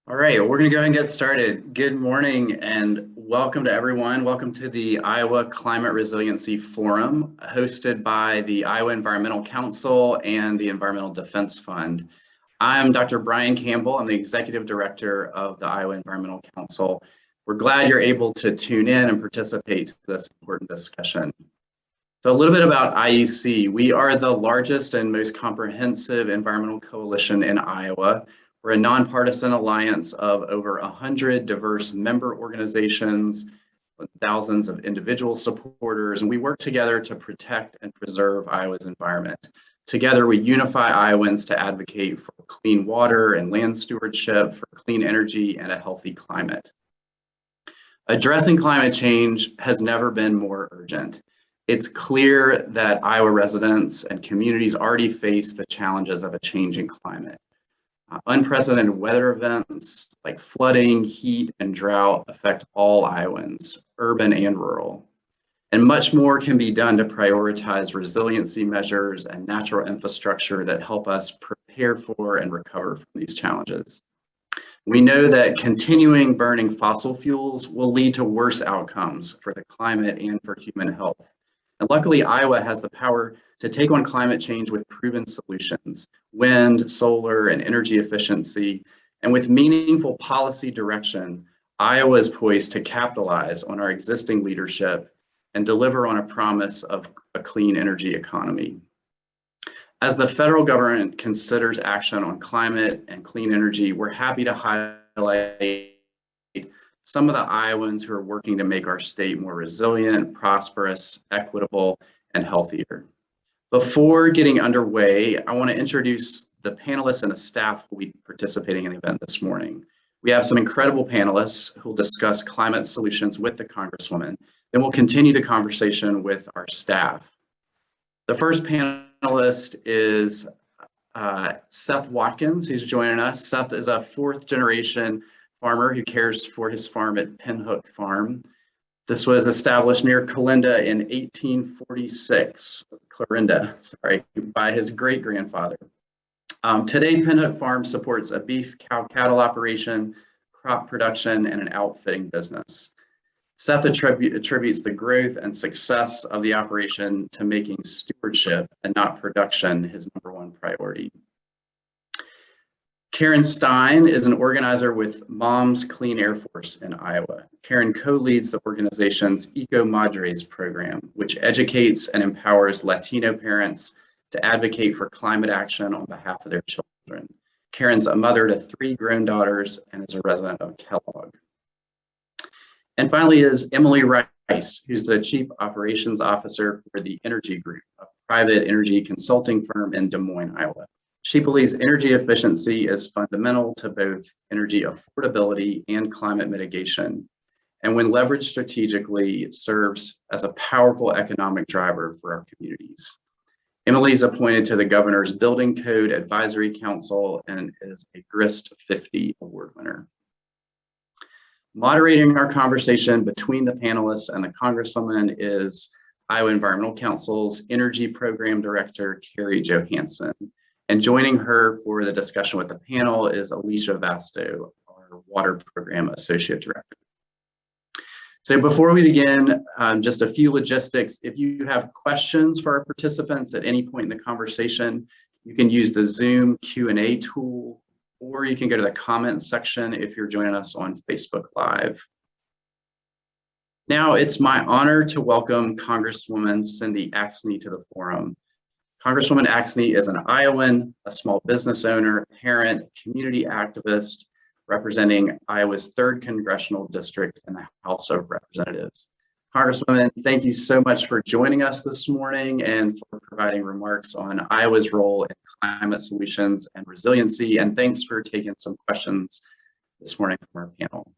All right, we're going to go ahead and get started. Good morning and welcome to everyone. Welcome to the Iowa Climate Resiliency Forum, hosted by the Iowa Environmental Council and the Environmental Defense Fund. I'm Dr. Brian Campbell. I'm the Executive Director of the Iowa Environmental Council. We're glad you're able to tune in and participate in this important discussion. So a little bit about IEC. We are the largest and most comprehensive environmental coalition in Iowa. We're a nonpartisan alliance of over 100 diverse member organizations, with thousands of individual supporters, and we work together to protect and preserve Iowa's environment. Together, we unify Iowans to advocate for clean water and land stewardship, for clean energy, and a healthy climate. Addressing climate change has never been more urgent. It's clear that Iowa residents and communities already face the challenges of a changing climate. Unprecedented weather events like flooding, heat, and drought affect all Iowans, urban and rural. And much more can be done to prioritize resiliency measures and natural infrastructure that help us prepare for and recover from these challenges. We know that continuing burning fossil fuels will lead to worse outcomes for the climate and for human health. And luckily, Iowa has the power to take on climate change with proven solutions, wind, solar, and energy efficiency. And with meaningful policy direction, Iowa is poised to capitalize on our existing leadership and deliver on a promise of a clean energy economy. As the federal government considers action on climate and clean energy, we're happy to highlight some of the Iowans who are working to make our state more resilient, prosperous, equitable, and healthier. Before getting underway, I want to introduce the panelists and the staff who will be participating in the event this morning. We have some incredible panelists who will discuss climate solutions with the Congresswoman. Then we'll continue the conversation with our staff. The first panelist is Seth Watkins, who's joining us. Seth is a fourth-generation farmer who cares for his farm at Pinhook Farm. This was established near Clarinda in 1846, by his great-grandfather. Today, Pinhook Farm supports a beef cow-cattle operation, crop production, and an outfitting business. Seth attributes the growth and success of the operation to making stewardship and not production his #1 priority. Karen Stein is an organizer with Moms Clean Air Force in Iowa. Karen co-leads the organization's Eco Madres program, which educates and empowers Latino parents to advocate for climate action on behalf of their children. Karen's a mother to 3 grown daughters and is a resident of Kellogg. And finally is Emily Rice, who's the Chief Operations Officer for the Energy Group, a private energy consulting firm in Des Moines, Iowa. She believes energy efficiency is fundamental to both energy affordability and climate mitigation, and when leveraged strategically, serves as a powerful economic driver for our communities. Emily is appointed to the Governor's Building Code Advisory Council and is a GRIST 50 award winner. Moderating our conversation between the panelists and the Congresswoman is Iowa Environmental Council's Energy Program Director, Carrie Johansson. And joining her for the discussion with the panel is Alicia Vasto, our Water Program Associate Director. So before we begin, just a few logistics. If you have questions for our participants at any point in the conversation, you can use the Zoom Q&A tool, or you can go to the comment section if you're joining us on Facebook Live. Now it's my honor to welcome Congresswoman Cindy Axne to the forum. Congresswoman Axne is an Iowan, a small business owner, parent, community activist, representing Iowa's 3rd Congressional District in the House of Representatives. Congresswoman, thank you so much for joining us this morning and for providing remarks on Iowa's role in climate solutions and resiliency. And thanks for taking some questions this morning from our panel.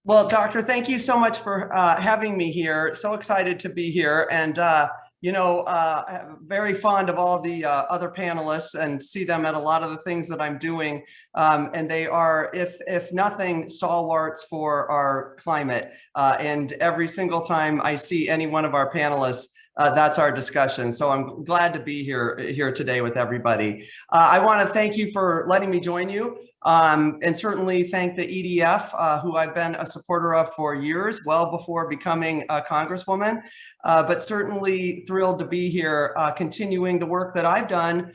Well, Doctor, thank you so much for having me here. So excited to be here. And very fond of all the other panelists and see them at a lot of the things that I'm doing. And they are, if nothing, stalwarts for our climate. And every single time I see any one of our panelists, that's our discussion. So I'm glad to be here today with everybody. I want to thank you for letting me join you, and certainly thank the EDF, who I've been a supporter of for years, well before becoming a Congresswoman, but certainly thrilled to be here, continuing the work that I've done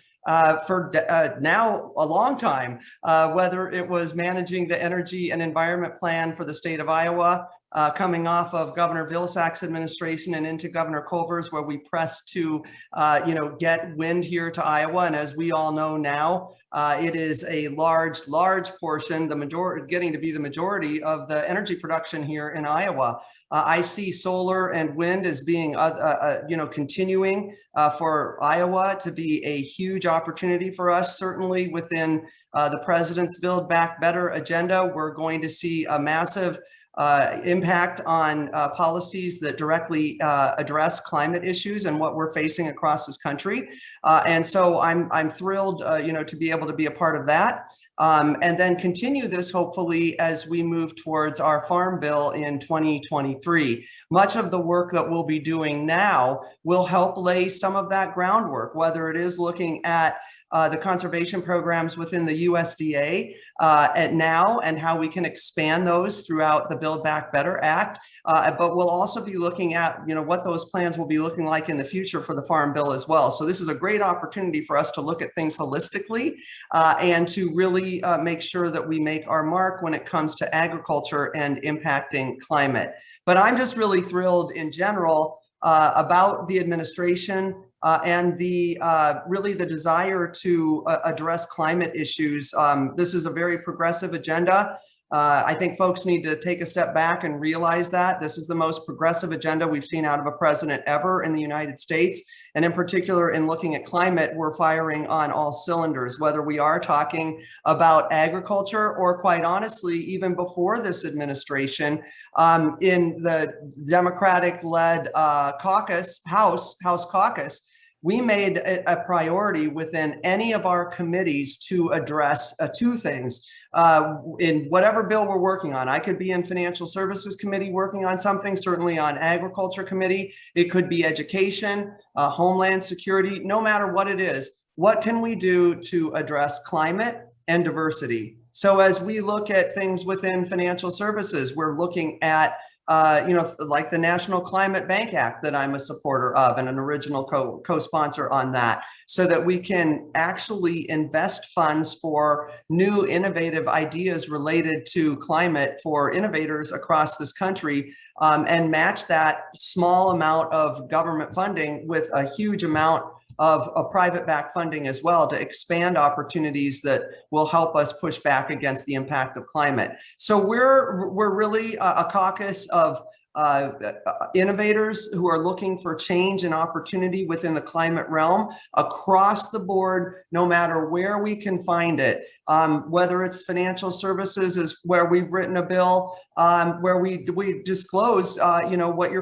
for now a long time, whether it was managing the energy and environment plan for the state of Iowa, coming off of Governor Vilsack's administration and into Governor Culver's, where we pressed to, get wind here to Iowa. And as we all know now, it is a large portion, the majority, getting to be the majority of the energy production here in Iowa. I see solar and wind as being, continuing for Iowa to be a huge opportunity for us. Certainly within the president's Build Back Better agenda, we're going to see a massive impact on policies that directly address climate issues and what we're facing across this country. And so I'm thrilled, to be able to be a part of that. And then continue this hopefully as we move towards our farm bill in 2023. Much of the work that we'll be doing now will help lay some of that groundwork, whether it is looking at the conservation programs within the USDA at now and how we can expand those throughout the Build Back Better Act. But we'll also be looking at, what those plans will be looking like in the future for the Farm Bill as well. So this is a great opportunity for us to look at things holistically and to really make sure that we make our mark when it comes to agriculture and impacting climate. But I'm just really thrilled in general about the administration and the really the desire to address climate issues. This is a very progressive agenda. I think folks need to take a step back and realize that this is the most progressive agenda we've seen out of a president ever in the United States. And in particular, in looking at climate, we're firing on all cylinders, whether we are talking about agriculture or, quite honestly, even before this administration, in the Democratic-led House caucus, we made a priority within any of our committees to address two things in whatever bill we're working on. I could be in Financial Services Committee working on something, certainly on Agriculture Committee. It could be education, Homeland Security, no matter what it is. What can we do to address climate and diversity? So as we look at things within financial services, we're looking at like the National Climate Bank Act that I'm a supporter of and an original co-sponsor on that, so that we can actually invest funds for new innovative ideas related to climate for innovators across this country, and match that small amount of government funding with a huge amount of private back funding as well to expand opportunities that will help us push back against the impact of climate. So we're really a caucus of innovators who are looking for change and opportunity within the climate realm across the board, no matter where we can find it. Whether it's financial services is where we've written a bill where we disclose, what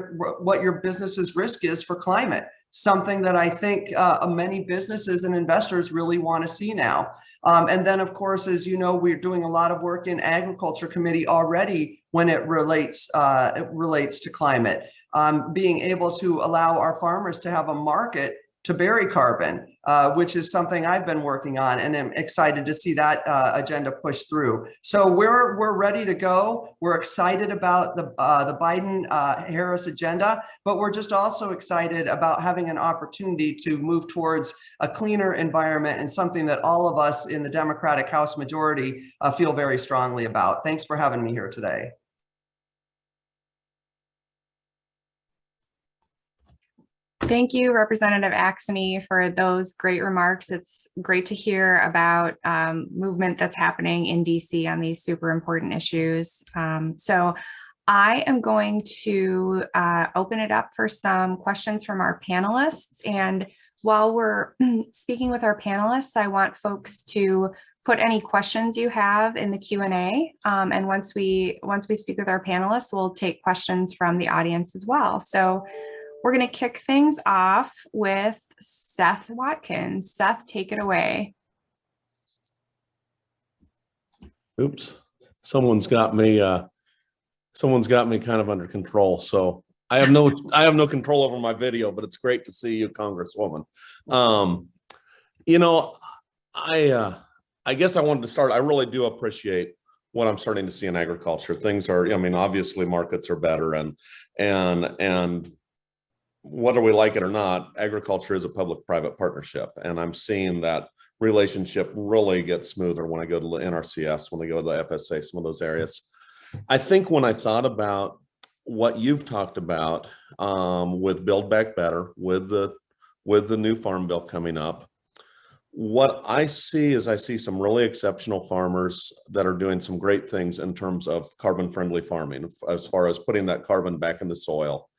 your business's risk is for climate. Something that I think many businesses and investors really want to see now. And then, of course, as you know, we're doing a lot of work in Agriculture Committee already when it relates to climate. Being able to allow our farmers to have a market to bury carbon, which is something I've been working on, and I'm excited to see that agenda push through. So we're ready to go. We're excited about the Biden-Harris agenda, but we're just also excited about having an opportunity to move towards a cleaner environment and something that all of us in the Democratic House majority feel very strongly about. Thanks for having me here today. Thank you, Representative Axne, for those great remarks. It's great to hear about movement that's happening in DC on these super important issues. So I am going to open it up for some questions from our panelists. And while we're speaking with our panelists, I want folks to put any questions you have in the Q&A. And once we speak with our panelists, we'll take questions from the audience as well. So we're going to kick things off with Seth Watkins. Seth, take it away. Oops, someone's got me kind of under control. So I have no control over my video, but it's great to see you, Congresswoman. You know, I guess I wanted to start. I really do appreciate what I'm starting to see in agriculture. Things are, I mean, obviously markets are better, and whether we like it or not, agriculture is a public-private partnership, and I'm seeing that relationship really get smoother when I go to the NRCS, when I go to the FSA, some of those areas. I think when I thought about what you've talked about with Build Back Better, with the new farm bill coming up, what I see is I see some really exceptional farmers that are doing some great things in terms of carbon-friendly farming, as far as putting that carbon back in the soil.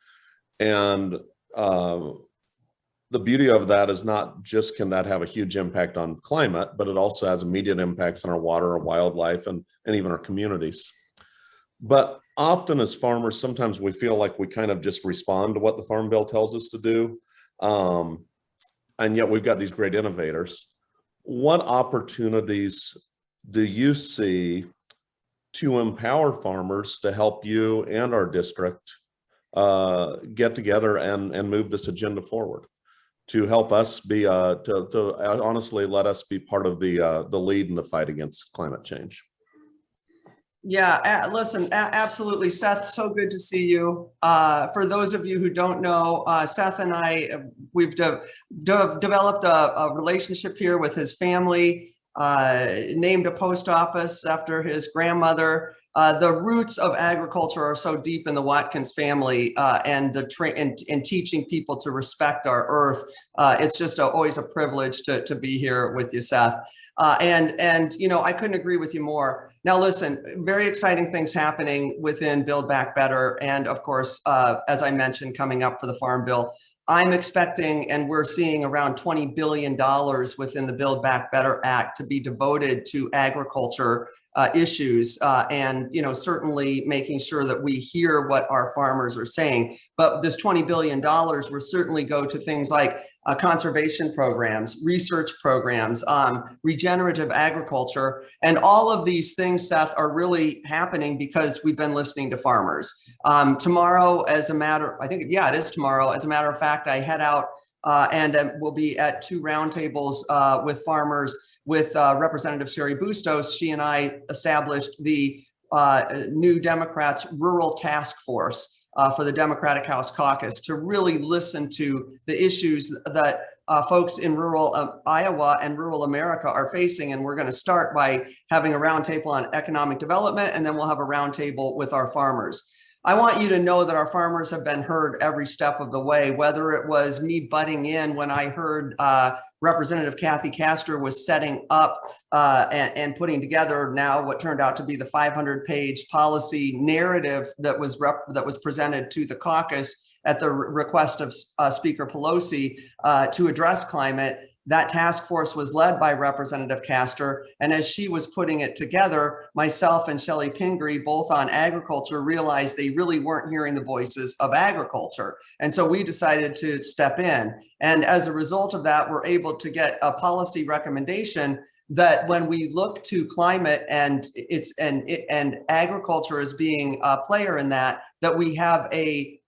And the beauty of that is not just can that have a huge impact on climate, but it also has immediate impacts on our water, our wildlife, and even our communities. But often as farmers, sometimes we feel like we kind of just respond to what the Farm Bill tells us to do. And yet we've got these great innovators. What opportunities do you see to empower farmers to help you and our district get together and move this agenda forward, to help us be, to honestly let us be part of the lead in the fight against climate change? Yeah, listen, absolutely, Seth, so good to see you. For those of you who don't know, Seth and I, we've developed a relationship here with his family, named a post office after his grandmother. The roots of agriculture are so deep in the Watkins family, and in teaching people to respect our earth. It's just always a privilege to be here with you, Seth. And you know, I couldn't agree with you more. Now, listen, very exciting things happening within Build Back Better. And of course, as I mentioned, coming up for the Farm Bill, I'm expecting, and we're seeing around $20 billion within the Build Back Better Act to be devoted to agriculture issues, and you know, certainly making sure that we hear what our farmers are saying. But this $20 billion will certainly go to things like conservation programs, research programs, regenerative agriculture, and all of these things, Seth, are really happening because we've been listening to farmers. Tomorrow, as a matter, I think, yeah, it is tomorrow. As a matter of fact, I head out and we'll be at 2 roundtables with farmers with Representative Sherry Bustos. She and I established the New Democrats Rural Task Force for the Democratic House Caucus to really listen to the issues that folks in rural Iowa and rural America are facing. And we're going to start by having a roundtable on economic development, and then we'll have a roundtable with our farmers. I want you to know that our farmers have been heard every step of the way, whether it was me butting in when I heard Representative Kathy Castor was setting up and putting together now what turned out to be the 500-page policy narrative that was presented to the caucus at the request of Speaker Pelosi to address climate. That task force was led by Representative Castor, and as she was putting it together, myself and Shelley Pingree, both on agriculture, realized they really weren't hearing the voices of agriculture. And so we decided to step in. And as a result of that, we're able to get a policy recommendation that when we look to climate and agriculture as being a player in that we have a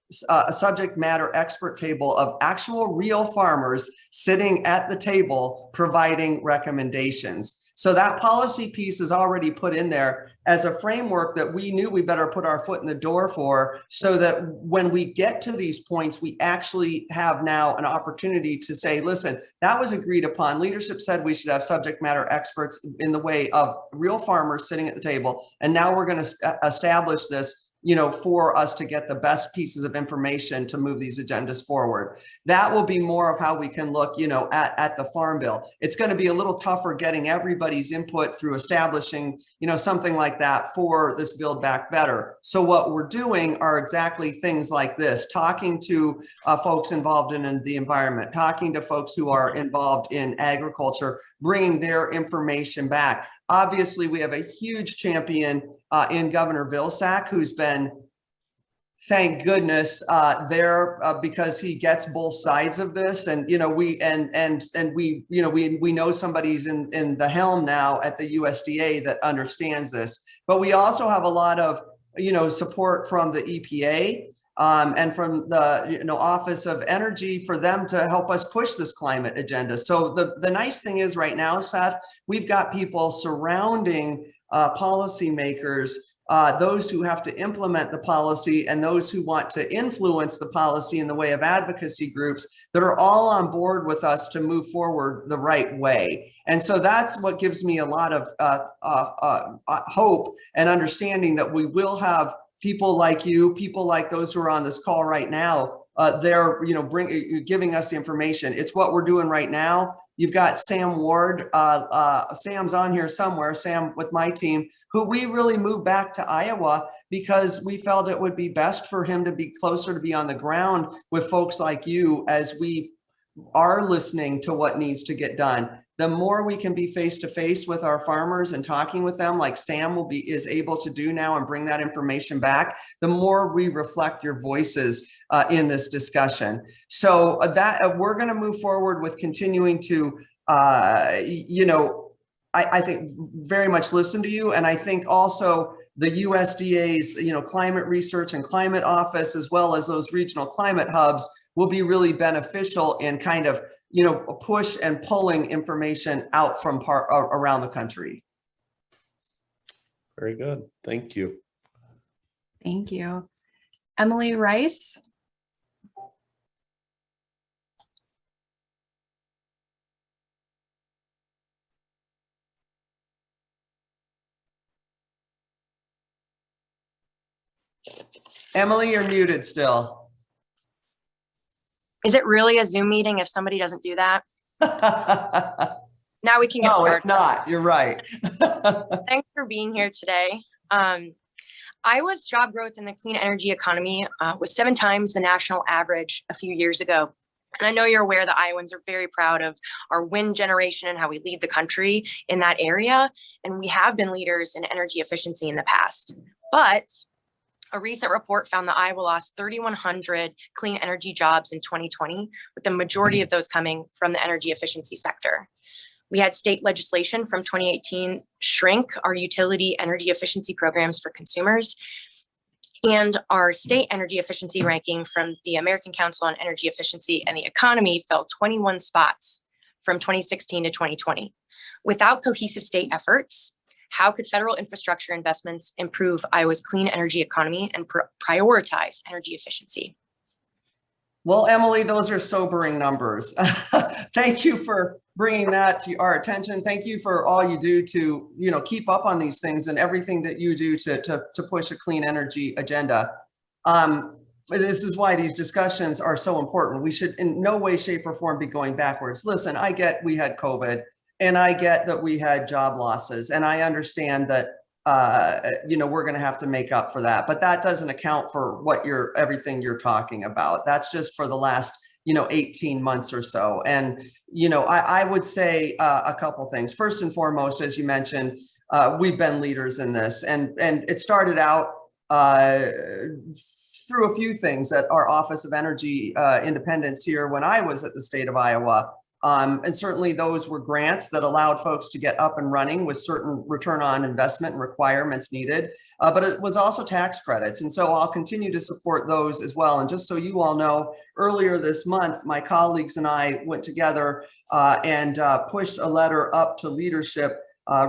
subject matter expert table of actual real farmers sitting at the table providing recommendations. So that policy piece is already put in there as a framework that we knew we better put our foot in the door for, so that when we get to these points, we actually have now an opportunity to say, listen, that was agreed upon. Leadership said we should have subject matter experts in the way of real farmers sitting at the table. And now we're going to establish this, you know, for us to get the best pieces of information to move these agendas forward. That will be more of how we can look, you know, at the Farm Bill. It's going to be a little tougher getting everybody's input through establishing, you know, something like that for this Build Back Better. So what we're doing are exactly things like this, talking to folks involved in the environment, talking to folks who are involved in agriculture, bringing their information back. Obviously, we have a huge champion in Governor Vilsack, who's been, thank goodness, there because he gets both sides of this. And you know, we know somebody's in the helm now at the USDA that understands this. But we also have a lot of, you know, support from the EPA. and from the Office of Energy for them to help us push this climate agenda. So the nice thing is right now, Seth, we've got people surrounding policymakers, those who have to implement the policy and those who want to influence the policy in the way of advocacy groups that are all on board with us to move forward the right way. And so that's what gives me a lot of hope and understanding that we will have people like you, people like those who are on this call right now, they're giving us the information. It's what we're doing right now. You've got Sam Ward, Sam's on here somewhere, Sam with my team, who we really moved back to Iowa because we felt it would be best for him to be closer, to be on the ground with folks like you as we are listening to what needs to get done. The more we can be face to face with our farmers and talking with them, like Sam is able to do now and bring that information back, the more we reflect your voices in this discussion. So that we're going to move forward with continuing to, I think very much listen to you. And I think also the USDA's, climate research and climate office, as well as those regional climate hubs, will be really beneficial in kind of, push and pulling information out from around the country. Very good. Thank you. Thank you. Emily Rice. Emily, you're muted still. Is it really a Zoom meeting if somebody doesn't do that? Now we can get started. No, it's not. You're right. Thanks for being here today. Iowa's job growth in the clean energy economy was 7 times the national average a few years ago. And I know you're aware that Iowans are very proud of our wind generation and how we lead the country in that area. And we have been leaders in energy efficiency in the past. But a recent report found that Iowa lost 3,100 clean energy jobs in 2020, with the majority of those coming from the energy efficiency sector. We had state legislation from 2018 shrink our utility energy efficiency programs for consumers. And our state energy efficiency ranking from the American Council on Energy Efficiency and the Economy fell 21 spots from 2016 to 2020. Without cohesive state efforts, how could federal infrastructure investments improve Iowa's clean energy economy and prioritize energy efficiency? Well, Emily, those are sobering numbers. Thank you for bringing that to our attention. Thank you for all you do to, keep up on these things and everything that you do to push a clean energy agenda. This is why these discussions are so important. We should in no way, shape, or form be going backwards. Listen, I get we had COVID. And I get that we had job losses, and I understand that we're going to have to make up for that. But that doesn't account for what everything you're talking about. That's just for the last 18 months or so. And I would say a couple things. First and foremost, as you mentioned, we've been leaders in this, and it started out through a few things at our Office of Energy Independence here when I was at the state of Iowa. And certainly those were grants that allowed folks to get up and running with certain return on investment and requirements needed, but it was also tax credits. And so I'll continue to support those as well. And just so you all know, earlier this month, my colleagues and I went together and pushed a letter up to leadership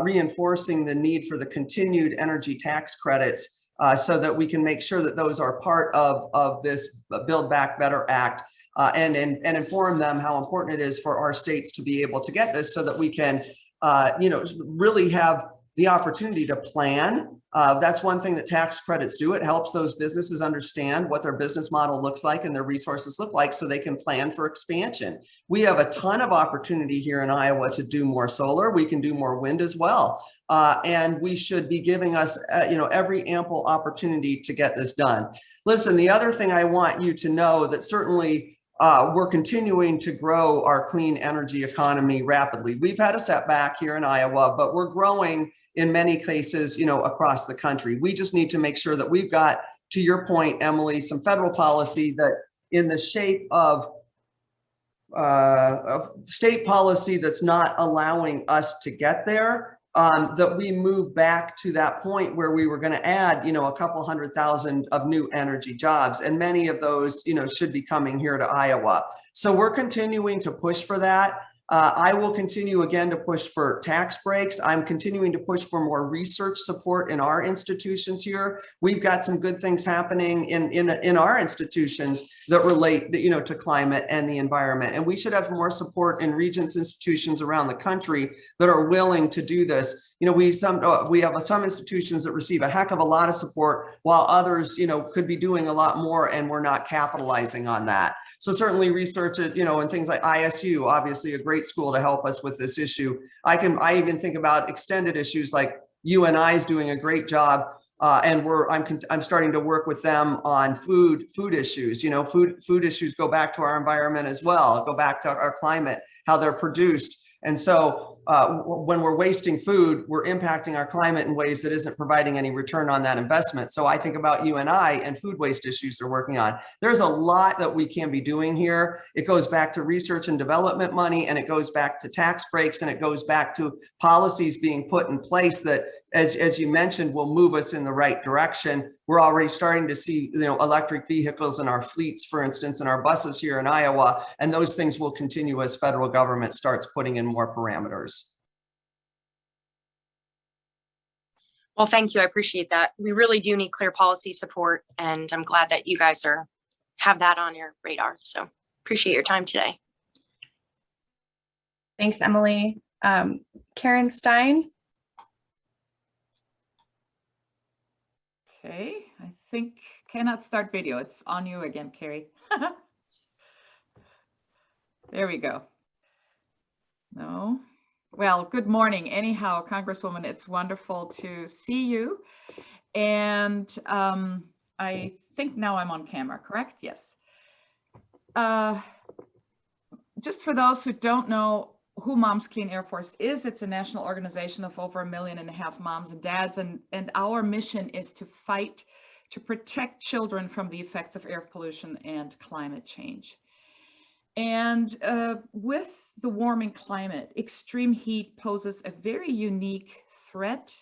reinforcing the need for the continued energy tax credits so that we can make sure that those are part of this Build Back Better Act. And inform them how important it is for our states to be able to get this so that we can, really have the opportunity to plan. That's one thing that tax credits do. It helps those businesses understand what their business model looks like and their resources look like so they can plan for expansion. We have a ton of opportunity here in Iowa to do more solar. We can do more wind as well. And we should be giving us, every ample opportunity to get this done. Listen, the other thing I want you to know that certainly we're continuing to grow our clean energy economy rapidly. We've had a setback here in Iowa, but we're growing in many cases, across the country. We just need to make sure that we've got, to your point, Emily, some federal policy that in the shape of state policy that's not allowing us to get there, that we move back to that point where we were going to add, a couple 100,000 of new energy jobs, and many of those, should be coming here to Iowa. So we're continuing to push for that. I will continue again to push for tax breaks. I'm continuing to push for more research support in our institutions here. We've got some good things happening in our institutions that relate, to climate and the environment. And we should have more support in Regents institutions around the country that are willing to do this. We have some institutions that receive a heck of a lot of support, while others, could be doing a lot more, and we're not capitalizing on that. So certainly research it, and things like ISU, obviously a great school to help us with this issue. I even think about extended issues like UNI is doing a great job, and I'm starting to work with them on food issues. Food issues go back to our environment as well, go back to our climate, how they're produced. And so when we're wasting food, we're impacting our climate in ways that isn't providing any return on that investment. So I think about UNI and food waste issues they're working on. There's a lot that we can be doing here. It goes back to research and development money, and it goes back to tax breaks, and it goes back to policies being put in place that, as you mentioned, will move us in the right direction. We're already starting to see, electric vehicles in our fleets, for instance, in our buses here in Iowa, and those things will continue as federal government starts putting in more parameters. Well, thank you. I appreciate that. We really do need clear policy support, and I'm glad that you guys have that on your radar. So appreciate your time today. Thanks, Emily. Karen Stein. Okay, I think cannot start video. It's on you again, Carrie. There we go. No. Well, good morning. Anyhow, Congresswoman, it's wonderful to see you. And I think now I'm on camera, correct? Yes. Just for those who don't know who Moms Clean Air Force is, it's a national organization of over 1.5 million moms and dads. And our mission is to fight to protect children from the effects of air pollution and climate change. And with the warming climate, extreme heat poses a very unique threat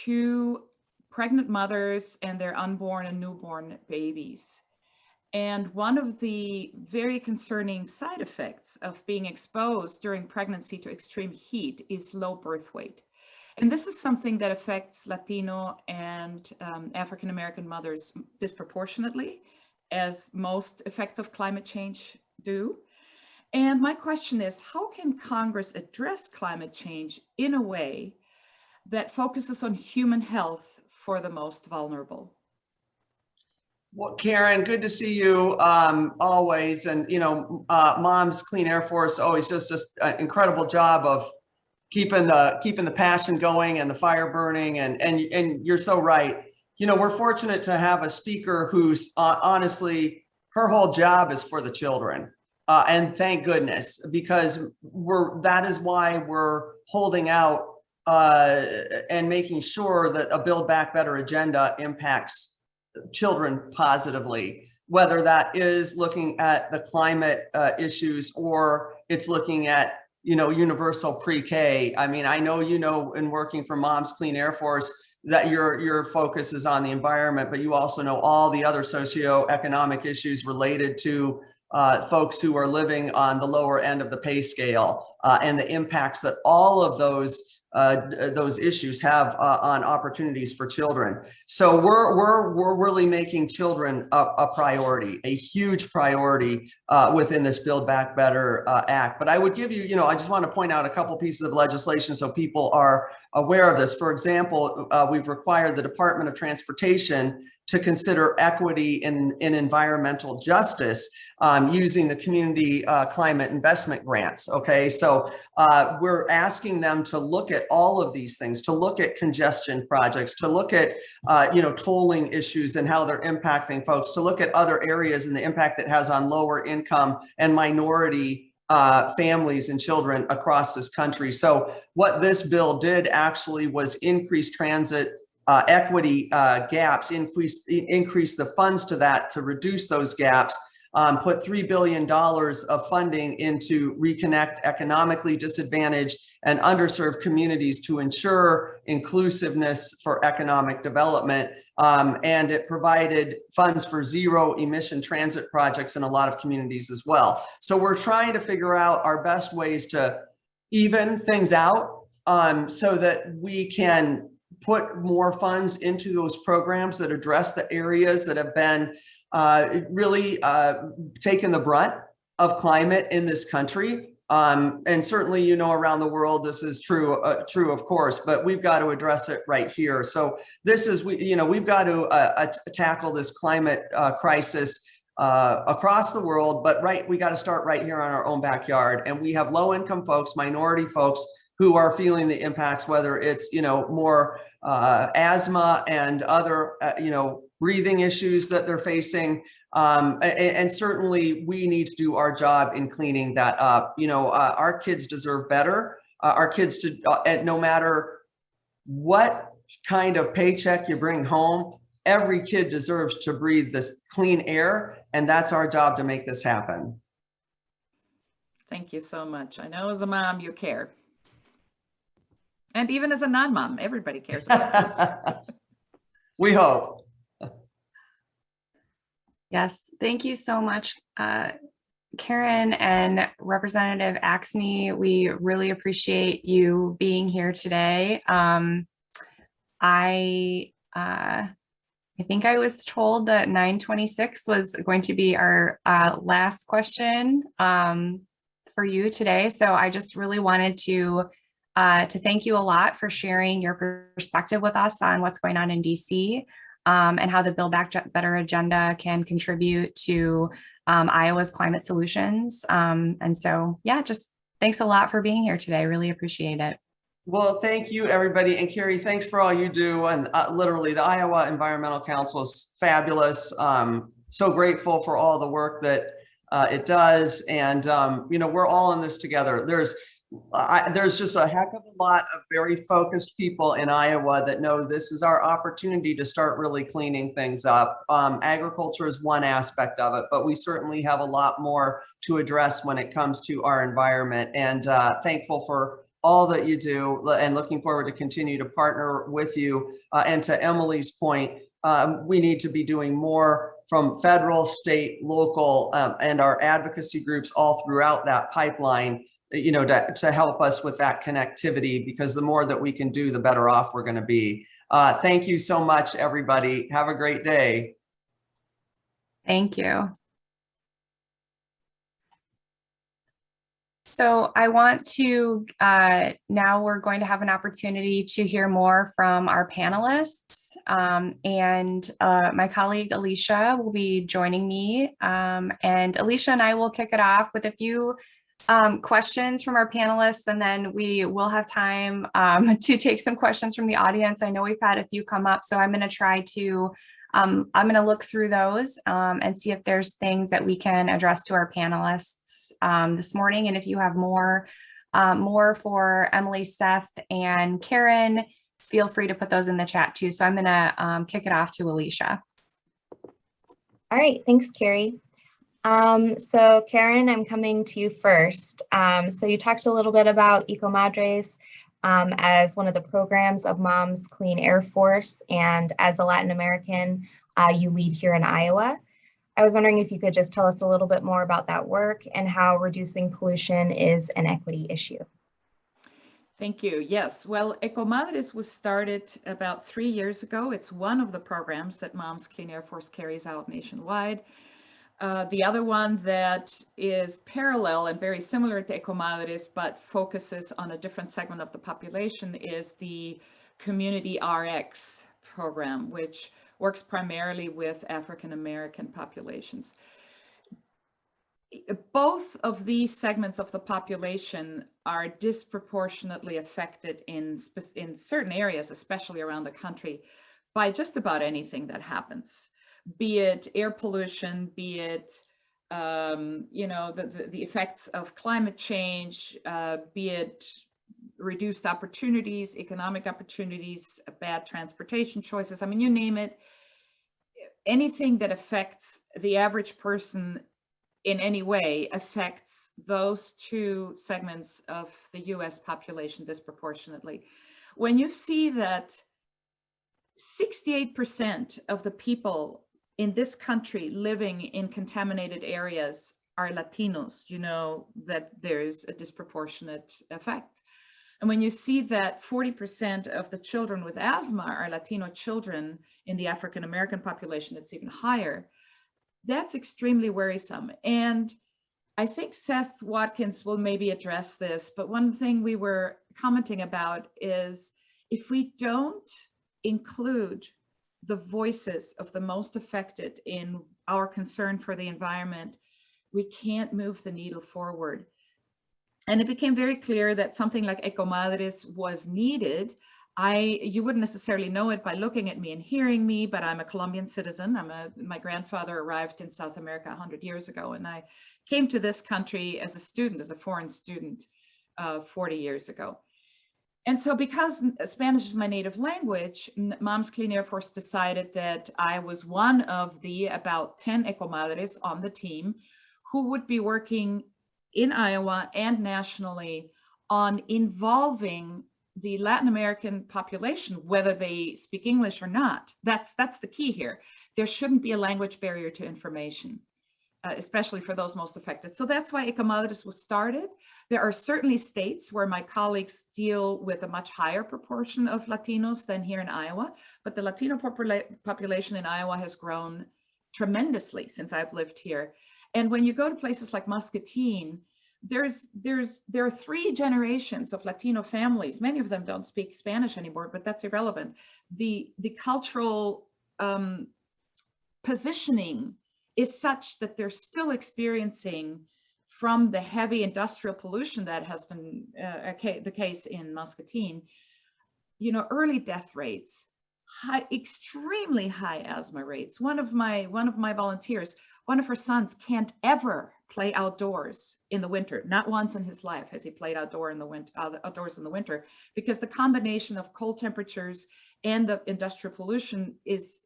to pregnant mothers and their unborn and newborn babies. And one of the very concerning side effects of being exposed during pregnancy to extreme heat is low birth weight. And this is something that affects Latino and African American mothers disproportionately, as most effects of climate change do. And my question is, how can Congress address climate change in a way that focuses on human health for the most vulnerable? Well, Karen, good to see you always. And, Moms Clean Air Force always does just an incredible job of keeping the passion going and the fire burning. And you're so right. We're fortunate to have a speaker who's honestly, her whole job is for the children. And thank goodness, because that is why we're holding out and making sure that a Build Back Better agenda impacts children positively, whether that is looking at the climate issues or it's looking at, universal pre-K. I mean, I know, in working for Moms Clean Air Force, that your focus is on the environment, but you also know all the other socioeconomic issues related to folks who are living on the lower end of the pay scale and the impacts that all of those issues have on opportunities for children. So we're really making children a priority, a huge priority within this Build Back Better Act. But I would give you, I just want to point out a couple pieces of legislation so people are aware of this. For example, we've required the Department of Transportation to consider equity in environmental justice using the community climate investment grants. Okay, so we're asking them to look at all of these things, to look at congestion projects, to look at tolling issues and how they're impacting folks, to look at other areas and the impact it has on lower income and minority families and children across this country. So what this bill did actually was increase transit equity gaps, increase the funds to that to reduce those gaps. put $3 billion of funding into reconnect economically disadvantaged and underserved communities to ensure inclusiveness for economic development. And it provided funds for zero emission transit projects in a lot of communities as well. So we're trying to figure out our best ways to even things out so that we can put more funds into those programs that address the areas that have been really taken the brunt of climate in this country. And certainly, you know, around the world, this is true, of course, but we've got to address it right here. So this is, we've got to tackle this climate crisis across the world, but we got to start right here on our own backyard. And we have low income folks, minority folks who are feeling the impacts, whether it's, more asthma and other, breathing issues that they're facing. And certainly we need to do our job in cleaning that up. Our kids deserve better. Our kids, no matter what kind of paycheck you bring home, every kid deserves to breathe this clean air. And that's our job to make this happen. Thank you so much. I know as a mom, you care. And even as a non-mom, everybody cares about kids. We hope. Yes, thank you so much, Karen and Representative Axne. We really appreciate you being here today. I think I was told that 926 was going to be our last question for you today. So I just really wanted to thank you a lot for sharing your perspective with us on what's going on in DC. And how the Build Back Better agenda can contribute to Iowa's climate solutions. And so, yeah, just thanks a lot for being here today. Really appreciate it. Well, thank you, everybody. And Carrie, thanks for all you do. And literally, the Iowa Environmental Council is fabulous. So grateful for all the work that it does. And, we're all in this together. There's just a heck of a lot of very focused people in Iowa that know this is our opportunity to start really cleaning things up. Agriculture is one aspect of it, but we certainly have a lot more to address when it comes to our environment. And thankful for all that you do and looking forward to continue to partner with you. And to Emily's point, we need to be doing more from federal, state, local, and our advocacy groups all throughout that pipeline, to help us with that connectivity, because the more that we can do, the better off we're going to be. Thank you so much, everybody. Have a great day. Thank you. So I want to, now we're going to have an opportunity to hear more from our panelists. And my colleague Alicia will be joining me. And Alicia and I will kick it off with a few questions from our panelists, and then we will have time to take some questions from the audience. I know we've had a few come up, so I'm going to try to, I'm going to look through those and see if there's things that we can address to our panelists this morning. And if you have more for Emily, Seth, and Karen, feel free to put those in the chat too. So I'm going to kick it off to Alicia. All right, thanks, Carrie. So Karen, I'm coming to you first. So you talked a little bit about Ecomadres as one of the programs of Mom's Clean Air Force, and as a Latin American, you lead here in Iowa. I was wondering if you could just tell us a little bit more about that work and how reducing pollution is an equity issue. Thank you. Yes, well, Ecomadres was started about 3 years ago. It's one of the programs that Mom's Clean Air Force carries out nationwide. The other one that is parallel and very similar to Ecomadres, but focuses on a different segment of the population, is the Community RX program, which works primarily with African American populations. Both of these segments of the population are disproportionately affected in certain areas, especially around the country, by just about anything that happens. Be it air pollution, be it the effects of climate change, be it reduced opportunities, economic opportunities, bad transportation choices. I mean, you name it. Anything that affects the average person in any way affects those two segments of the US population disproportionately. When you see that 68% of the people in this country living in contaminated areas are Latinos, you know that there's a disproportionate effect. And when you see that 40% of the children with asthma are Latino children in the African American population, it's even higher. That's extremely worrisome. And I think Seth Watkins will maybe address this, but one thing we were commenting about is if we don't include the voices of the most affected in our concern for the environment, we can't move the needle forward. And it became very clear that something like Ecomadres was needed. You wouldn't necessarily know it by looking at me and hearing me, but I'm a Colombian citizen. My grandfather arrived in South America 100 years ago, and I came to this country as a student, as a foreign student, 40 years ago. And so because Spanish is my native language, Moms Clean Air Force decided that I was one of the about 10 Ecomadres on the team who would be working in Iowa and nationally on involving the Latin American population, whether they speak English or not. That's the key here. There shouldn't be a language barrier to information, especially for those most affected. So that's why Ecomadres was started. There are certainly states where my colleagues deal with a much higher proportion of Latinos than here in Iowa, but the Latino population in Iowa has grown tremendously since I've lived here. And when you go to places like Muscatine, there are 3 generations of Latino families. Many of them don't speak Spanish anymore, but that's irrelevant. The cultural positioning is such that they're still experiencing, from the heavy industrial pollution that has been the case in Muscatine, you know, early death rates, extremely high asthma rates. One of my volunteers, one of her sons can't ever play outdoors in the winter. Not once in his life has he played outdoors in the winter, because the combination of cold temperatures and the industrial pollution is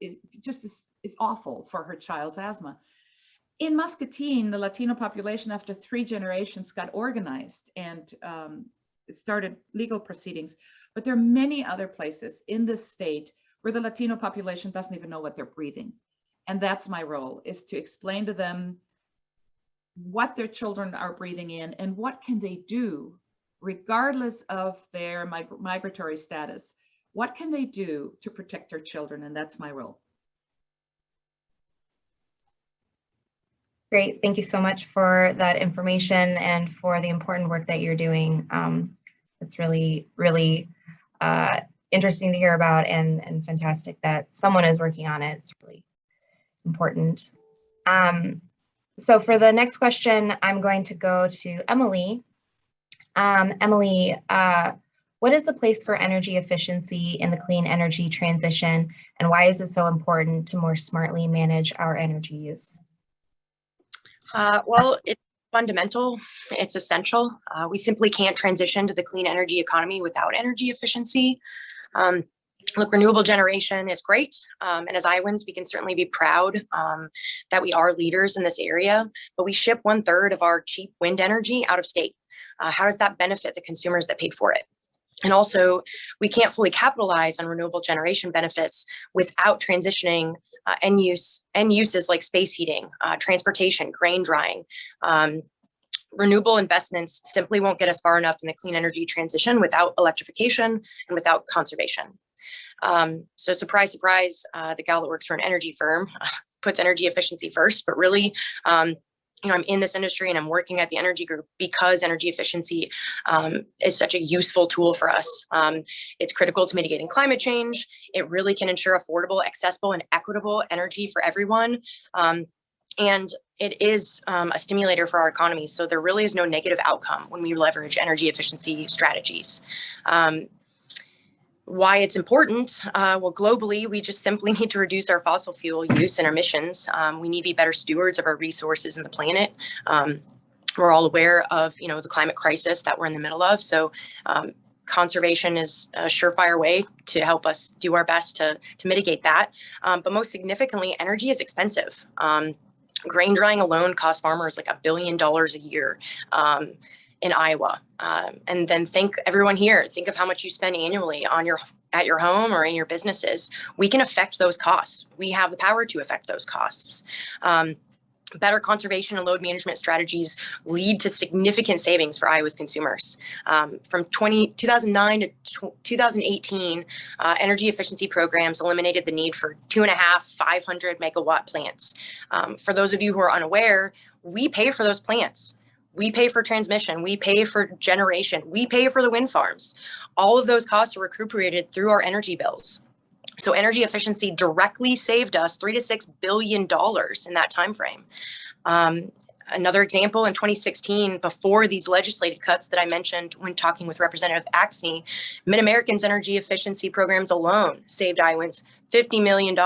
awful for her child's asthma. In Muscatine, the Latino population, after 3 generations, got organized and started legal proceedings. But there are many other places in this state where the Latino population doesn't even know what they're breathing. And that's my role, is to explain to them what their children are breathing in and what can they do, regardless of their migratory status. What can they do to protect their children? And that's my role. Great. Thank you so much for that information and for the important work that you're doing. It's really, really interesting to hear about, and fantastic that someone is working on it. It's really important. So for the next question, I'm going to go to Emily. Emily, what is the place for energy efficiency in the clean energy transition, and why is it so important to more smartly manage our energy use? Well, it's fundamental, it's essential. We simply can't transition to the clean energy economy without energy efficiency. Look, renewable generation is great. And as Iowans, we can certainly be proud that we are leaders in this area, but we ship 1/3 of our cheap wind energy out of state. How does that benefit the consumers that paid for it? And also, we can't fully capitalize on renewable generation benefits without transitioning end uses like space heating, transportation, grain drying. Renewable investments simply won't get us far enough in the clean energy transition without electrification and without conservation. So surprise, surprise, the gal that works for an energy firm puts energy efficiency first, but really, you know, I'm in this industry and I'm working at the energy group because energy efficiency is such a useful tool for us. It's critical to mitigating climate change. It really can ensure affordable, accessible, and equitable energy for everyone. And it is a stimulator for our economy. So there really is no negative outcome when we leverage energy efficiency strategies. Why it's important? Well, globally, we just simply need to reduce our fossil fuel use and emissions. We need to be better stewards of our resources and the planet. We're all aware of, you know, the climate crisis that we're in the middle of. So conservation is a surefire way to help us do our best to mitigate that. But most significantly, energy is expensive. Grain drying alone costs farmers like $1 billion a year in Iowa. And then everyone here, think of how much you spend annually on at your home or in your businesses. We can affect those costs. We have the power to affect those costs. Better conservation and load management strategies lead to significant savings for Iowa's consumers. From 2009 to 2018, energy efficiency programs eliminated the need for 500 megawatt plants. For those of you who are unaware, we pay for those plants. We pay for transmission, we pay for generation, we pay for the wind farms. All of those costs are recuperated through our energy bills. So energy efficiency directly saved us $3 to $6 billion in that time frame. Another example, in 2016, before these legislative cuts that I mentioned when talking with Representative Axne, Mid-American's energy efficiency programs alone saved Iowans $50 million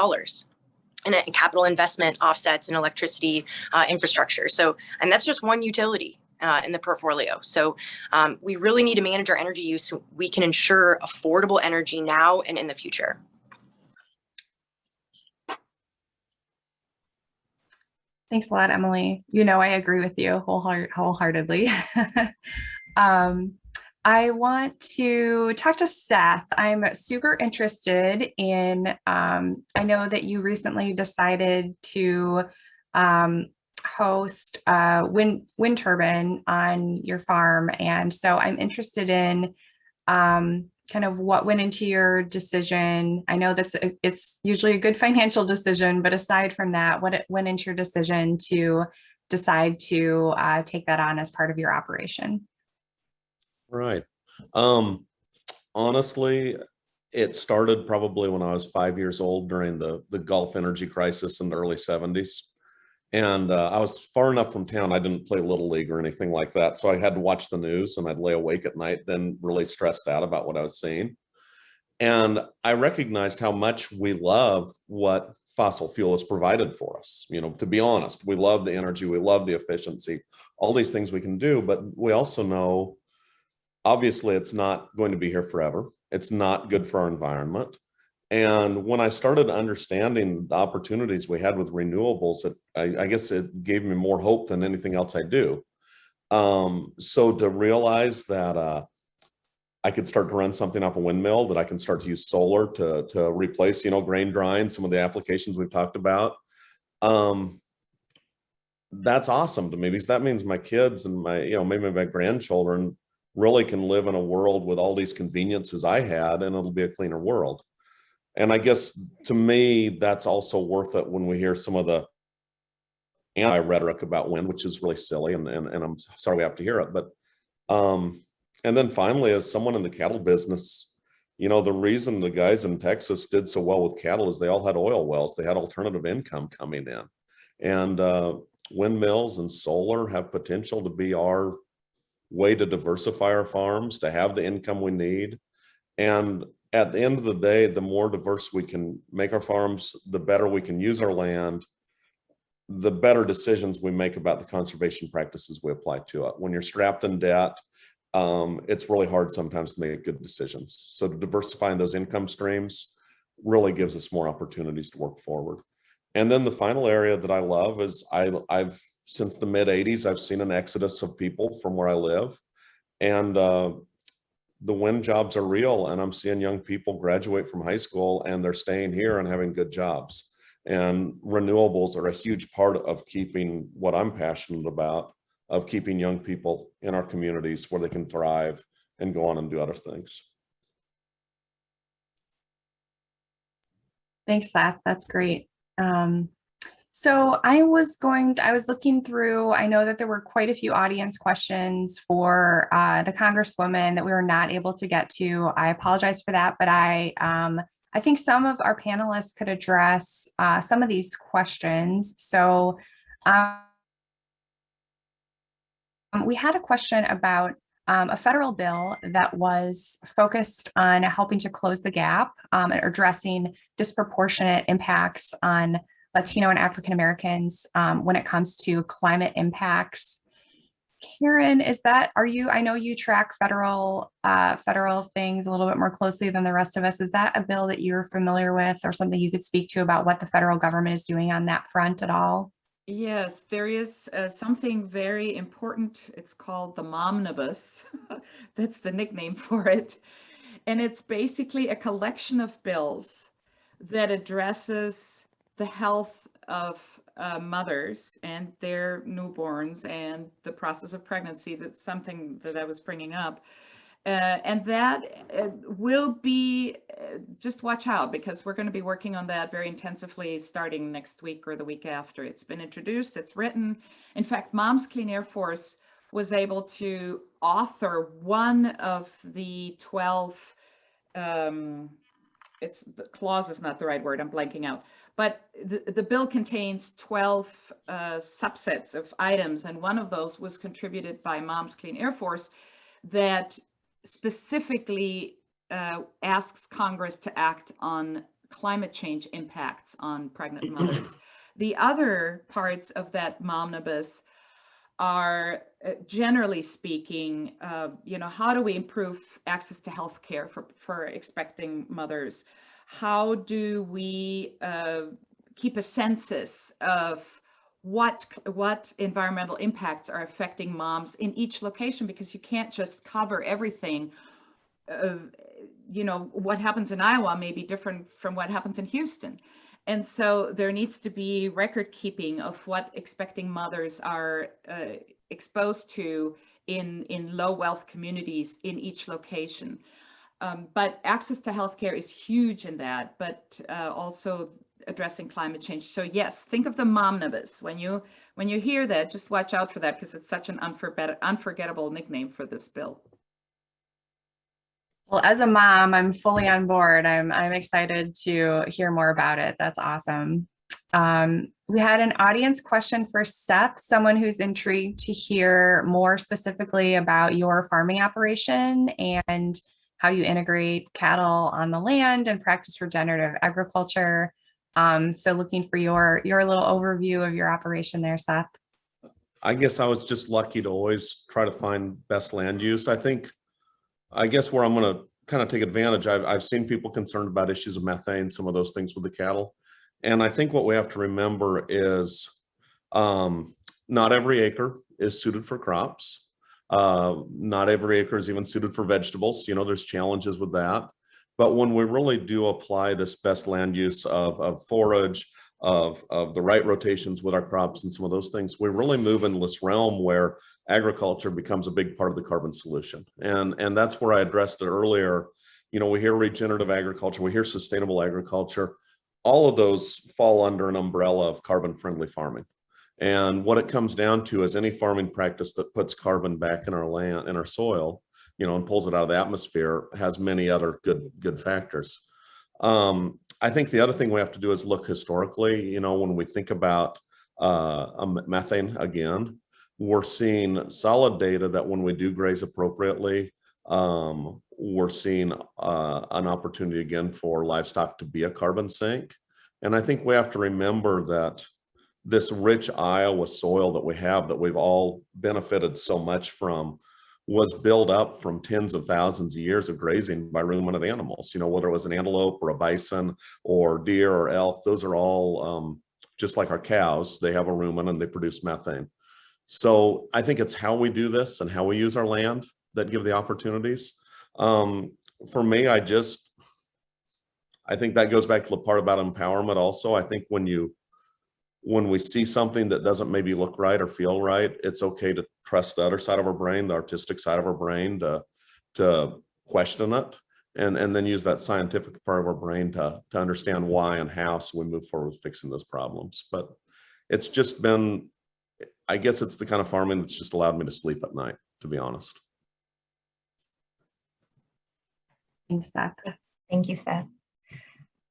in capital investment offsets and electricity infrastructure. And that's just one utility in the portfolio. So we really need to manage our energy use so we can ensure affordable energy now and in the future. Thanks a lot, Emily. You know, I agree with you wholeheartedly. I want to talk to Seth. I'm super interested in, I know that you recently decided to host a wind turbine on your farm. And so I'm interested in kind of what went into your decision. I know it's usually a good financial decision, but aside from that, what went into your decision to decide to take that on as part of your operation? Right. Honestly, it started probably when I was 5 years old during the Gulf energy crisis in the early 70s. And I was far enough from town, I didn't play Little League or anything like that. So I had to watch the news and I'd lay awake at night, then really stressed out about what I was seeing. And I recognized how much we love what fossil fuel has provided for us. You know, to be honest, we love the energy, we love the efficiency, all these things we can do, but we also know, obviously, it's not going to be here forever. It's not good for our environment. And when I started understanding the opportunities we had with renewables, I guess it gave me more hope than anything else I do. So to realize that I could start to run something off a windmill, that I can start to use solar to replace, grain drying, some of the applications we've talked about, that's awesome to me, because that means my kids and maybe my grandchildren really can live in a world with all these conveniences I had, and it'll be a cleaner world. And I guess to me, that's also worth it when we hear some of the anti-rhetoric about wind, which is really silly, and I'm sorry we have to hear it. But and then finally, as someone in the cattle business, the reason the guys in Texas did so well with cattle is they all had oil wells. They had alternative income coming in, and windmills and solar have potential to be our way to diversify our farms, to have the income we need. And at the end of the day, the more diverse we can make our farms, the better we can use our land, the better decisions we make about the conservation practices we apply to it. When you're strapped in debt, it's really hard sometimes to make good decisions. So diversifying those income streams really gives us more opportunities to work forward. And then the final area that I love is I've since the mid 80s, I've seen an exodus of people from where I live, and the wind jobs are real, and I'm seeing young people graduate from high school and they're staying here and having good jobs. And renewables are a huge part of keeping what I'm passionate about, of keeping young people in our communities where they can thrive and go on and do other things. Thanks, Seth. That's great. So I was looking through, I know that there were quite a few audience questions for the Congresswoman that we were not able to get to. I apologize for that, but I think some of our panelists could address some of these questions. So we had a question about a federal bill that was focused on helping to close the gap and addressing disproportionate impacts on Latino and African Americans when it comes to climate impacts. Karen, I know you track federal things a little bit more closely than the rest of us. Is that a bill that you're familiar with, or something you could speak to about what the federal government is doing on that front at all? Yes, there is something very important. It's called the Momnibus. That's the nickname for it. And it's basically a collection of bills that addresses the health of mothers and their newborns and the process of pregnancy. That's something that I was bringing up. And that will be, just watch out, because we're going to be working on that very intensively starting next week or the week after. It's been introduced, it's written. In fact, Moms Clean Air Force was able to author one of the 12, it's the clause is not the right word, I'm blanking out. But the bill contains 12 subsets of items, and one of those was contributed by Moms Clean Air Force that specifically asks Congress to act on climate change impacts on pregnant mothers. The other parts of that momnibus are, generally speaking, how do we improve access to health care for expecting mothers? How do we keep a census of what environmental impacts are affecting moms in each location, because you can't just cover everything. What happens in Iowa may be different from what happens in Houston. And so there needs to be record keeping of what expecting mothers are exposed to in low wealth communities in each location. But access to healthcare is huge in that, but also addressing climate change. So yes, think of the momnibus. When you hear that, just watch out for that, because it's such an unforgettable nickname for this bill. Well, as a mom, I'm fully on board. I'm excited to hear more about it. That's awesome. We had an audience question for Seth, someone who's intrigued to hear more specifically about your farming operation and how you integrate cattle on the land and practice regenerative agriculture. So looking for your little overview of your operation there, Seth. I guess I was just lucky to always try to find best land use. I guess where I'm going to kind of take advantage, I've seen people concerned about issues of methane, some of those things with the cattle. And I think what we have to remember is not every acre is suited for crops. Not every acre is even suited for vegetables. There's challenges with that. But when we really do apply this best land use of forage, of the right rotations with our crops and some of those things, we really move into this realm where agriculture becomes a big part of the carbon solution. And that's where I addressed it earlier. We hear regenerative agriculture, we hear sustainable agriculture. All of those fall under an umbrella of carbon-friendly farming. And what it comes down to is any farming practice that puts carbon back in our land, in our soil, and pulls it out of the atmosphere, has many other good factors. I think the other thing we have to do is look historically. When we think about methane again, we're seeing solid data that when we do graze appropriately, we're seeing an opportunity again for livestock to be a carbon sink. And I think we have to remember that this rich Iowa soil that we have, that we've all benefited so much from, was built up from tens of thousands of years of grazing by ruminant animals. Whether it was an antelope or a bison or deer or elk, those are all just like our cows. They have a rumen and they produce methane. So I think it's how we do this and how we use our land that give the opportunities. For me, I think that goes back to the part about empowerment also. I think when we see something that doesn't maybe look right or feel right, it's okay to trust the other side of our brain, the artistic side of our brain, to question it, and then use that scientific part of our brain to understand why and how, so we move forward with fixing those problems. But it's just been, I guess it's the kind of farming that's just allowed me to sleep at night, to be honest. Thanks, Seth. Thank you, Seth.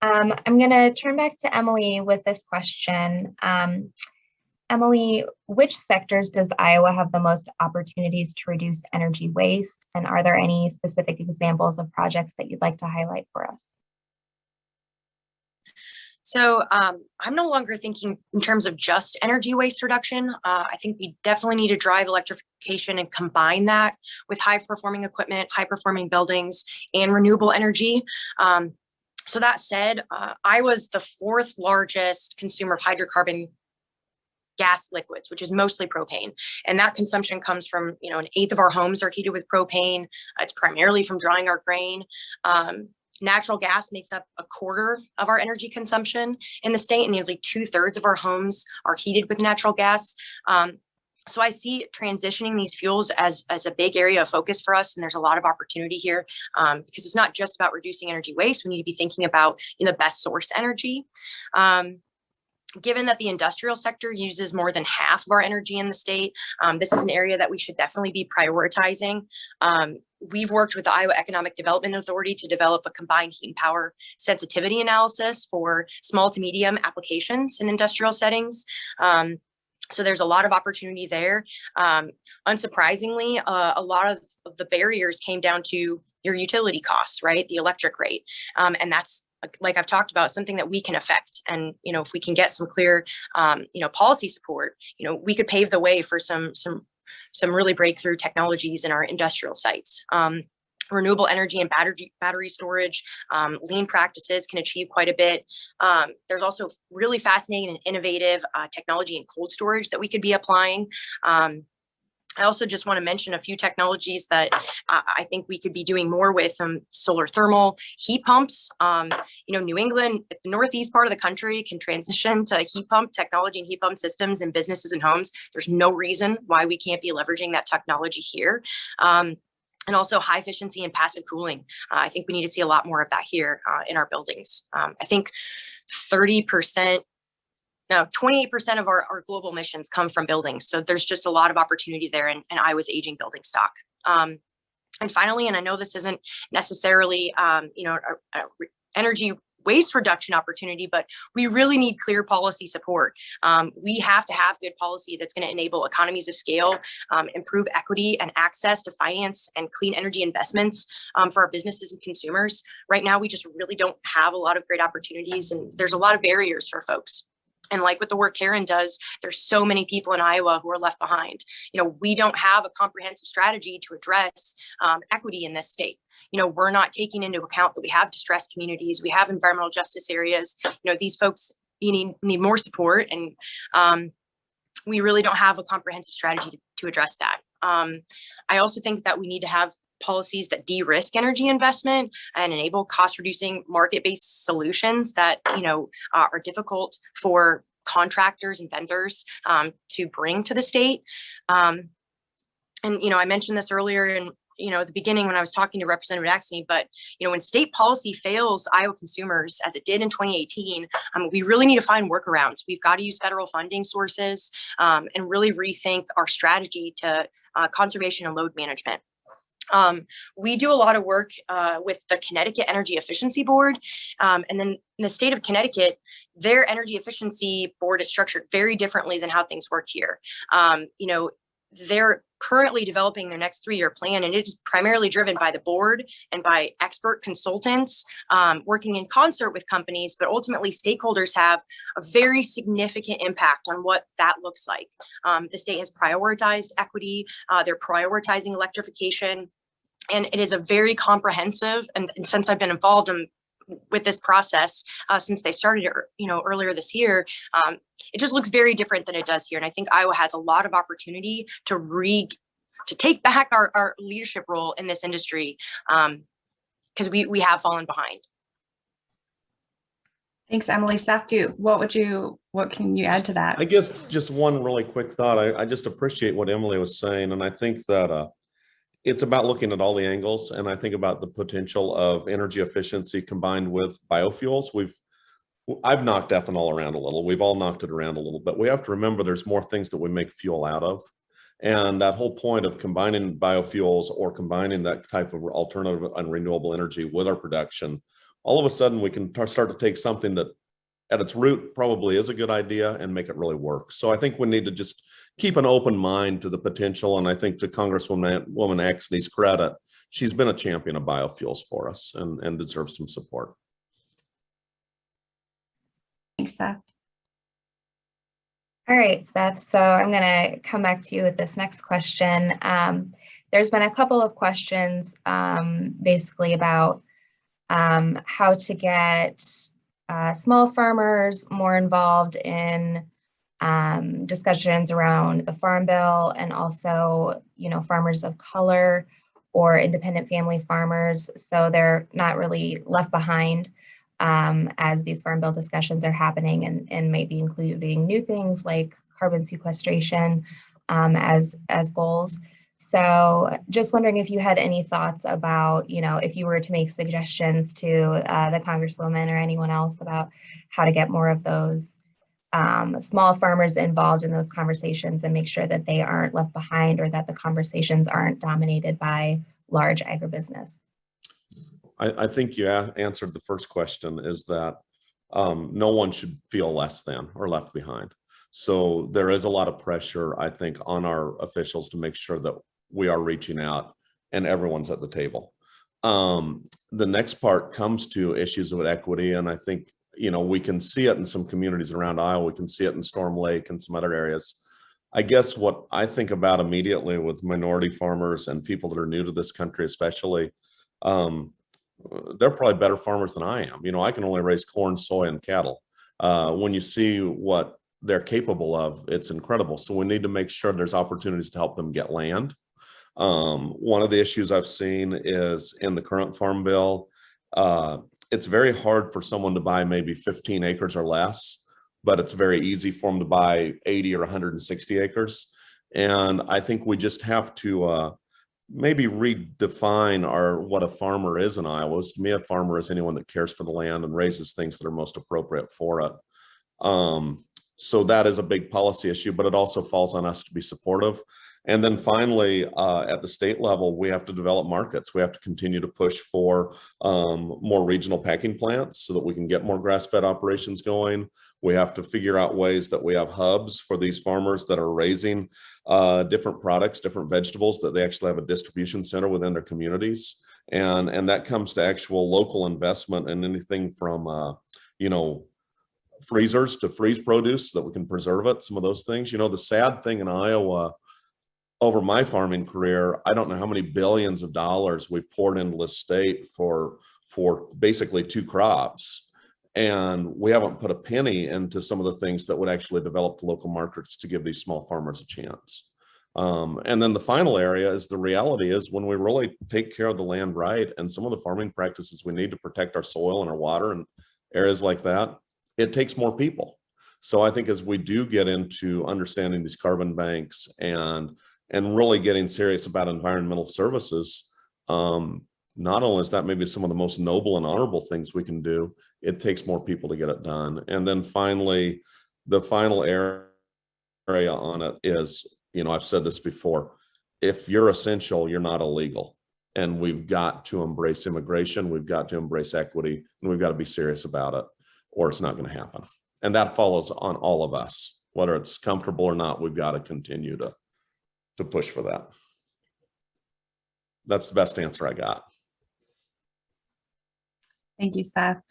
I'm going to turn back to Emily with this question. Emily, which sectors does Iowa have the most opportunities to reduce energy waste? And are there any specific examples of projects that you'd like to highlight for us? So I'm no longer thinking in terms of just energy waste reduction. I think we definitely need to drive electrification and combine that with high performing equipment, high performing buildings, and renewable energy. So that said, Iowa's the 4th largest consumer of hydrocarbon gas liquids, which is mostly propane. And that consumption comes from, you know, 1/8 of our homes are heated with propane. It's primarily from drying our grain. Natural gas makes up 1/4 of our energy consumption in the state, and nearly 2/3 of our homes are heated with natural gas. So I see transitioning these fuels as a big area of focus for us, and there's a lot of opportunity here because it's not just about reducing energy waste. We need to be thinking about, you know, the best source energy. Given that the industrial sector uses more than half of our energy in the state, this is an area that we should definitely be prioritizing. We've worked with the Iowa Economic Development Authority to develop a combined heat and power sensitivity analysis for small to medium applications in industrial settings. So there's a lot of opportunity there. Unsurprisingly, a lot of the barriers came down to your utility costs, right? The electric rate. And that's, like I've talked about, something that we can affect. And, you know, if we can get some clear, you know, policy support, you know, we could pave the way for some really breakthrough technologies in our industrial sites. Renewable energy and battery storage, lean practices can achieve quite a bit. There's also really fascinating and innovative technology in cold storage that we could be applying. I also just want to mention a few technologies that I think we could be doing more with, solar thermal heat pumps. You know, New England, the northeast part of the country, can transition to heat pump technology and heat pump systems in businesses and homes. There's no reason why we can't be leveraging that technology here. And also high efficiency and passive cooling. I think we need to see a lot more of that here in our buildings. I think 28% of our global emissions come from buildings. So there's just a lot of opportunity there in Iowa's aging building stock. And finally, and I know this isn't necessarily, you know, energy waste reduction opportunity, but we really need clear policy support. We have to have good policy that's going to enable economies of scale, improve equity and access to finance and clean energy investments for our businesses and consumers. Right now, we just really don't have a lot of great opportunities, and there's a lot of barriers for folks. And like with the work Karen does, there's so many people in Iowa who are left behind. You know, we don't have a comprehensive strategy to address equity in this state. You know, we're not taking into account that we have distressed communities, we have environmental justice areas. You know, these folks need more support, and we really don't have a comprehensive strategy to address that. I also think that we need to have policies that de-risk energy investment and enable cost-reducing market-based solutions that, you know, are difficult for contractors and vendors to bring to the state. And, you know, I mentioned this earlier in, you know, at the beginning when I was talking to Representative Axne, but, you know, when state policy fails Iowa consumers, as it did in 2018, we really need to find workarounds. We've got to use federal funding sources and really rethink our strategy to conservation and load management. We do a lot of work with the Connecticut Energy Efficiency Board. And then in the state of Connecticut, their energy efficiency board is structured very differently than how things work here. You know, they're currently developing their next 3-year plan, and it is primarily driven by the board and by expert consultants working in concert with companies, but ultimately stakeholders have a very significant impact on what that looks like. The state has prioritized equity, they're prioritizing electrification, and it is a very comprehensive, and since I've been involved with this process since they started it, you know, earlier this year, it just looks very different than it does here. And I think Iowa has a lot of opportunity to take back our leadership role in this industry because we have fallen behind. Thanks, Emily. Seth, what can you add to that? I guess just one really quick thought. I just appreciate what Emily was saying, and I think that it's about looking at all the angles, and I think about the potential of energy efficiency combined with biofuels. I've knocked ethanol around a little. We've all knocked it around a little, but we have to remember there's more things that we make fuel out of. And that whole point of combining biofuels or combining that type of alternative and renewable energy with our production, all of a sudden we can start to take something that at its root probably is a good idea and make it really work. So I think we need to just keep an open mind to the potential. And I think to Congresswoman Axne's credit, she's been a champion of biofuels for us and deserves some support. Thanks, Seth. All right, Seth, so I'm going to come back to you with this next question. There's been a couple of questions basically about how to get small farmers more involved in discussions around the Farm Bill, and also, farmers of color or independent family farmers. So they're not really left behind as these Farm Bill discussions are happening, and maybe including new things like carbon sequestration as goals. So just wondering if you had any thoughts about, if you were to make suggestions to the Congresswoman or anyone else about how to get more of those small farmers involved in those conversations and make sure that they aren't left behind, or that the conversations aren't dominated by large agribusiness. I think you answered the first question, is that no one should feel less than or left behind. So there is a lot of pressure, I think, on our officials to make sure that we are reaching out and everyone's at the table. The next part comes to issues of equity. And I think, we can see it in some communities around Iowa. We can see it in Storm Lake and some other areas. I guess what I think about immediately with minority farmers and people that are new to this country, especially, they're probably better farmers than I am. I can only raise corn, soy, and cattle. When you see what they're capable of, it's incredible. So we need to make sure there's opportunities to help them get land. One of the issues I've seen is in the current Farm Bill, it's very hard for someone to buy maybe 15 acres or less, but it's very easy for them to buy 80 or 160 acres. And I think we just have to maybe redefine what a farmer is in Iowa. To me, a farmer is anyone that cares for the land and raises things that are most appropriate for it. So that is a big policy issue, but it also falls on us to be supportive. And then finally, at the state level, we have to develop markets. We have to continue to push for more regional packing plants so that we can get more grass-fed operations going. We have to figure out ways that we have hubs for these farmers that are raising different products, different vegetables, that they actually have a distribution center within their communities. And that comes to actual local investment in anything from, freezers to freeze produce so that we can preserve it, some of those things. The sad thing in Iowa, over my farming career, I don't know how many billions of dollars we've poured into the state for basically 2 crops. And we haven't put a penny into some of the things that would actually develop the local markets to give these small farmers a chance. And then the final area is, the reality is, when we really take care of the land right, and some of the farming practices we need to protect our soil and our water and areas like that, it takes more people. So I think as we do get into understanding these carbon banks and really getting serious about environmental services, not only is that maybe some of the most noble and honorable things we can do, it takes more people to get it done. And then finally, the final area on it is, I've said this before, if you're essential, you're not illegal. And we've got to embrace immigration, we've got to embrace equity, and we've got to be serious about it, or it's not going to happen. And that follows on all of us, whether it's comfortable or not. We've got to continue to push for that. That's the best answer I got. Thank you, Seth.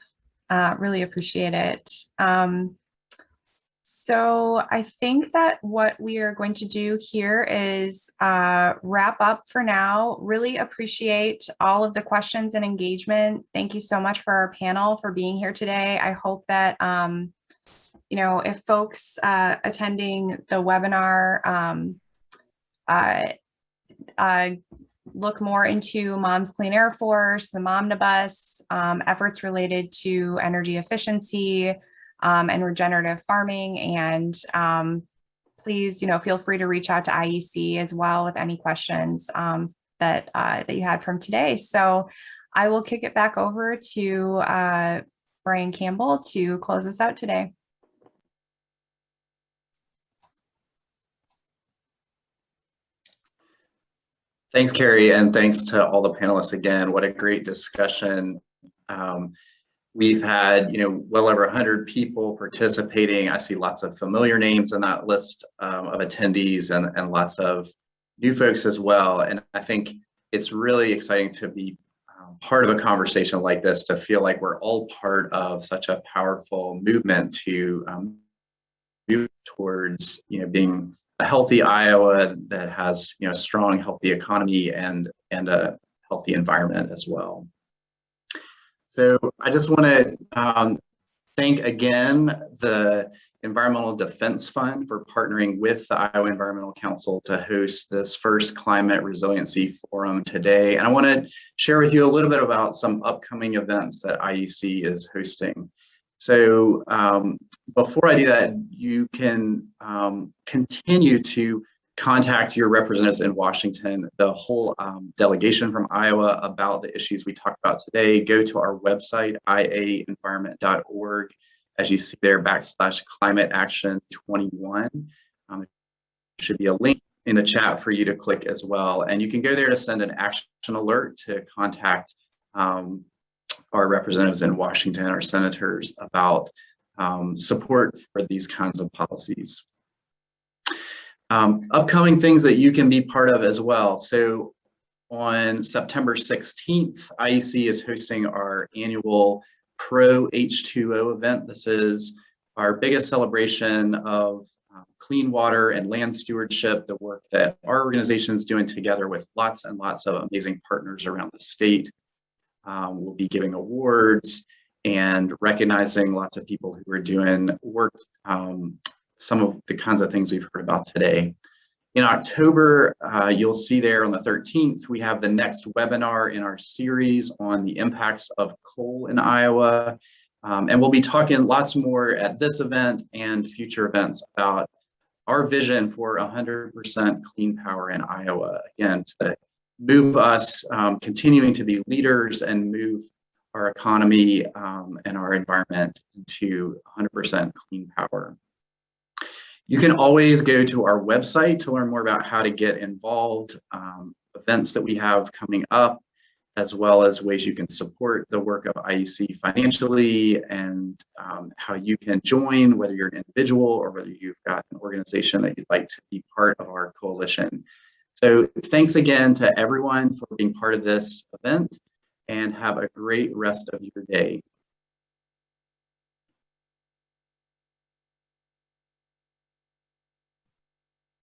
Really appreciate it. So I think that what we are going to do here is wrap up for now. Really appreciate all of the questions and engagement. Thank you so much for our panel for being here today. I hope that, if folks attending the webinar look more into Mom's Clean Air Force, the Momnibus, efforts related to energy efficiency and regenerative farming. And please, feel free to reach out to IEC as well with any questions that you had from today. So I will kick it back over to Brian Campbell to close us out today. Thanks, Carrie, and thanks to all the panelists again. What a great discussion. We've had, well over 100 people participating. I see lots of familiar names in that list of attendees and lots of new folks as well. And I think it's really exciting to be part of a conversation like this, to feel like we're all part of such a powerful movement to move towards, being a healthy Iowa that has, a strong, healthy economy and a healthy environment as well. So I just want to thank again the Environmental Defense Fund for partnering with the Iowa Environmental Council to host this first Climate Resiliency Forum today. And I want to share with you a little bit about some upcoming events that IEC is hosting. So before I do that, you can continue to contact your representatives in Washington, the whole delegation from Iowa, about the issues we talked about today. Go to our website, iaenvironment.org. As you see there, /climate action 21. There should be a link in the chat for you to click as well. And you can go there to send an action alert to contact our representatives in Washington, our senators, about support for these kinds of policies. Upcoming things that you can be part of as well. So on September 16th, IEC is hosting our annual Pro H2O event. This is our biggest celebration of clean water and land stewardship, the work that our organization is doing together with lots and lots of amazing partners around the state. We'll be giving awards and recognizing lots of people who are doing work, some of the kinds of things we've heard about today. In October, you'll see there on the 13th, we have the next webinar in our series on the impacts of coal in Iowa. And we'll be talking lots more at this event and future events about our vision for 100% clean power in Iowa. Again, to move us continuing to be leaders and move our economy and our environment into 100% clean power. You can always go to our website to learn more about how to get involved, events that we have coming up, as well as ways you can support the work of IEC financially, and how you can join, whether you're an individual or whether you've got an organization that you'd like to be part of our coalition. So thanks again to everyone for being part of this event, and have a great rest of your day.